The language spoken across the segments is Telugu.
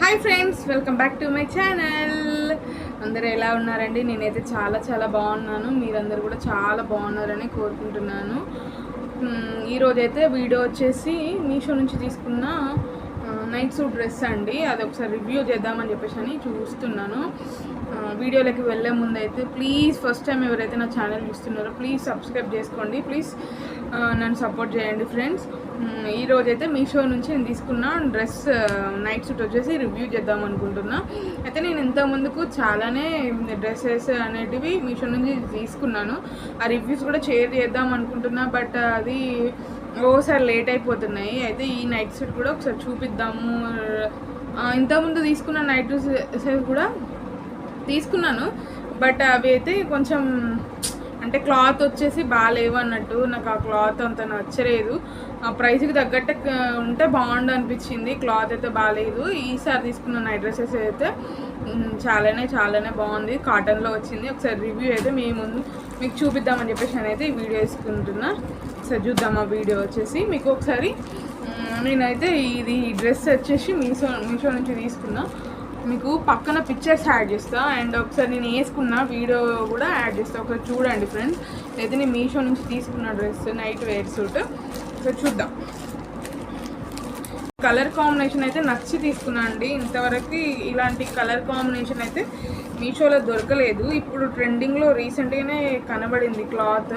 Hi friends, welcome back to my channel. అందరూ ఎలా ఉన్నారండి? నేనైతే చాలా బాగున్నాను. మీరందరూ కూడా చాలా బాగున్నారని కోరుకుంటున్నాను. ఈరోజైతే వీడియో వచ్చేసి మీషో నుంచి తీసుకున్న నైట్ సూట్ డ్రెస్ అండి. అది ఒకసారి రివ్యూ చేద్దామని చెప్పేసి అని చూస్తున్నాను. వీడియోలోకి వెళ్ళే ముందు అయితే ప్లీజ్ ఫస్ట్ టైం ఎవరైతే నా ఛానల్ చూస్తున్నారో ప్లీజ్ సబ్స్క్రైబ్ చేసుకోండి. ప్లీజ్ నన్ను సపోర్ట్ చేయండి ఫ్రెండ్స్. ఈరోజైతే మీషో నుంచి నేను తీసుకున్న డ్రెస్ నైట్ సూట్ వచ్చేసి రివ్యూ చేద్దాం అనుకుంటున్నా. అయితే నేను ఇంతకుముందుకు చాలానే డ్రెస్సెస్ అనేటివి మీషో నుంచి తీసుకున్నాను. ఆ రివ్యూస్ కూడా షేర్ చేద్దాం అనుకుంటున్నా, బట్ అది ఓసారి లేట్ అయిపోతున్నాయి. అయితే ఈ నైట్ సూట్ కూడా ఒకసారి చూపిద్దాము. ఇంతకుముందు తీసుకున్న నైట్ డ్రెస్సెస్ కూడా తీసుకున్నాను, బట్ అవి అయితే కొంచెం అంటే క్లాత్ వచ్చేసి బాగాలేవు అన్నట్టు. నాకు ఆ క్లాత్ అంత నచ్చలేదు. ఆ ప్రైస్కి తగ్గట్టు ఉంటే బాగుండు అనిపించింది. క్లాత్ అయితే బాగాలేదు. ఈసారి తీసుకున్న నైట్ డ్రెస్సెస్ అయితే చాలానే బాగుంది. కాటన్లో వచ్చింది. ఒకసారి రివ్యూ అయితే మీకు చూపిద్దామని చెప్పేసి నేనైతే ఈ వీడియో వేసుకుంటున్నా. ఒకసారి చూద్దాం ఆ వీడియో వచ్చేసి మీకు. ఒకసారి నేనైతే ఇది డ్రెస్ వచ్చేసి మీషో నుంచి తీసుకున్నా. మీకు పక్కన పిక్చర్స్ యాడ్ చేస్తా, అండ్ ఒకసారి నేను వేసుకున్న వీడియో కూడా యాడ్ చేస్తా. ఒకసారి చూడండి ఫ్రెండ్స్. అయితే నేను మీషో నుంచి తీసుకున్న డ్రెస్ నైట్ వేర్ సూట్. ఒకసారి చూద్దాం. కలర్ కాంబినేషన్ అయితే నచ్చి తీసుకున్నా అండి. ఇంతవరకు ఇలాంటి కలర్ కాంబినేషన్ అయితే మీషోలో దొరకలేదు. ఇప్పుడు ట్రెండింగ్లో రీసెంట్గానే కనబడింది క్లాత్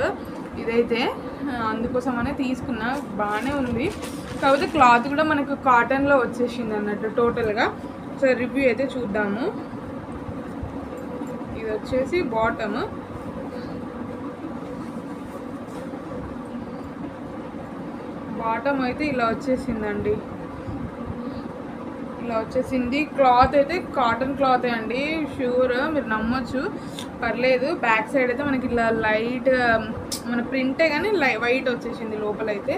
ఇదైతే, అందుకోసమనే తీసుకున్నా. బాగానే ఉంది. కాకపోతే క్లాత్ కూడా మనకు కాటన్లో వచ్చేసింది అన్నట్టు టోటల్గా. సో రివ్యూ అయితే చూద్దాము. ఇది వచ్చేసి బాటమ్. అయితే ఇలా వచ్చేసిందండి. ఇలా వచ్చేసింది. క్లాత్ అయితే కాటన్ క్లాతే అండి, షూర్, మీరు నమ్మొచ్చు, పర్లేదు. బ్యాక్ సైడ్ అయితే మనకి ఇలా లైట్ మన ప్రింటే కానీ వైట్ వచ్చేసింది లోపలైతే.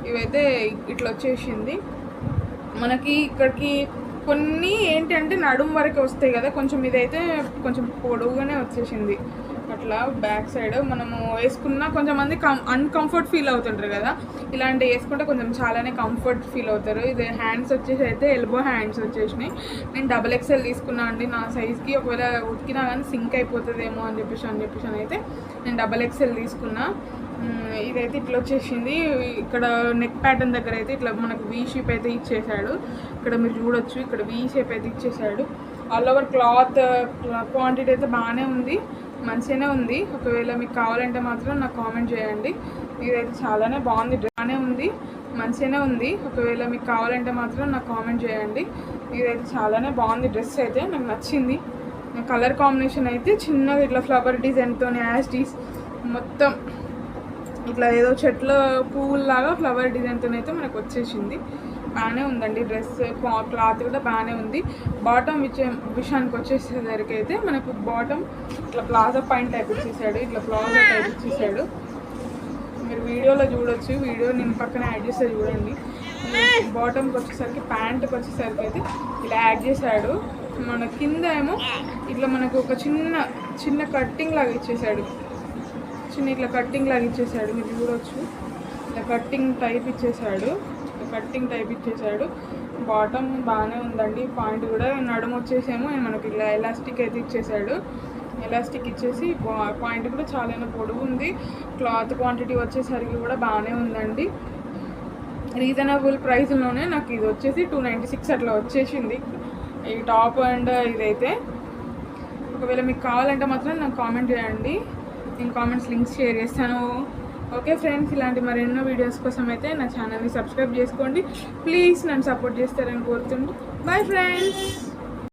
ఇవైతే ఇట్లా వచ్చేసింది మనకి. ఇక్కడికి కొన్ని ఏంటంటే నడుము వరకు వస్తాయి కదా, కొంచెం ఇదైతే కొంచెం పొడవుగానే వచ్చేసింది అట్లా. బ్యాక్ సైడ్ మనము వేసుకున్నా కొంచెంమంది అన్కంఫర్ట్ ఫీల్ అవుతుంటారు కదా, ఇలాంటివి వేసుకుంటే కొంచెం చాలానే కంఫర్ట్ ఫీల్ అవుతారు. ఇది హ్యాండ్స్ వచ్చేసి అయితే ఎల్బో హ్యాండ్స్ వచ్చేసినాయి. నేను XXL తీసుకున్నా అండి నా సైజ్కి. ఒకవేళ ఉతికినా కానీ సింక్ అయిపోతుందేమో అని చెప్పేసి అయితే నేను XXL తీసుకున్నా. ఇదైతే ఇట్లా వచ్చేసింది. ఇక్కడ నెక్ ప్యాటర్న్ దగ్గర అయితే ఇట్లా మనకు వీ షేప్ అయితే ఇచ్చేసాడు. ఇక్కడ మీరు చూడొచ్చు, ఇక్కడ వీ షేప్ అయితే ఇచ్చేసాడు. ఆల్ ఓవర్ క్లాత్ క్వాంటిటీ అయితే బాగానే ఉంది, మంచిగానే ఉంది. ఒకవేళ మీకు కావాలంటే మాత్రం నాకు కామెంట్ చేయండి. ఇదైతే చాలానే బాగుంది, బాగానే ఉంది, మంచిగానే ఉంది. ఒకవేళ మీకు కావాలంటే మాత్రం నాకు కామెంట్ చేయండి. ఇదైతే చాలానే బాగుంది. డ్రెస్ అయితే నాకు నచ్చింది. కలర్ కాంబినేషన్ అయితే చిన్నగా ఇట్లా ఫ్లవర్ డిజైన్తో యాస్టీస్ మొత్తం ఇట్లా ఏదో చెట్ల పువ్వులాగా ఫ్లవర్ డిజైన్తో అయితే మనకు వచ్చేసింది. బాగానే ఉందండి డ్రెస్. క్లాత్ కూడా బాగానే ఉంది. బాటమ్ విషయానికి వచ్చేసేసరికి అయితే మనకు బాటమ్ ఇట్లా ప్లాజా పాయింట్ టైప్ ఇచ్చేసాడు. ఇట్లా ప్లాజా టైప్ ఇచ్చేసాడు. మీరు వీడియోలో చూడొచ్చు, వీడియో నేను పక్కన యాడ్ చేస్తే చూడండి. బాటమ్కి వచ్చేసరికి ప్యాంట్కి వచ్చేసరికి అయితే ఇలా యాడ్ చేశాడు. మన కింద ఏమో ఇట్లా మనకు ఒక చిన్న కట్టింగ్ లాగా ఇచ్చేసాడు. ఇట్లా కట్టింగ్ లాగా ఇచ్చేసాడు. మీరు చూడవచ్చు, ఇట్లా కట్టింగ్ టైప్ ఇచ్చేసాడు. బాటమ్ బాగానే ఉందండి. పాయింట్ కూడా నడుము వచ్చేసేమో మనకి ఇలా ఎలాస్టిక్ అయితే ఇచ్చేసాడు. ఎలాస్టిక్ ఇచ్చేసి పాయింట్ కూడా చాలా పొడవు ఉంది. క్లాత్ క్వాంటిటీ వచ్చేసరికి కూడా బాగానే ఉందండి. రీజనబుల్ ప్రైస్లోనే నాకు ఇది వచ్చేసి 296 అట్లా వచ్చేసింది ఈ టాప్ అండ్ ఇదైతే. ఒకవేళ మీకు కావాలంటే మాత్రం నాకు కామెంట్ చేయండి, నేను కామెంట్స్ లింక్స్ షేర్ చేస్తాను. ఓకే ఫ్రెండ్స్, ఇలాంటి మరెన్నో వీడియోస్ కోసం అయితే నా ఛానల్ని సబ్స్క్రైబ్ చేసుకోండి. ప్లీజ్ నన్ను సపోర్ట్ చేస్తారని కోరుతుంటూ బాయ్ ఫ్రెండ్స్.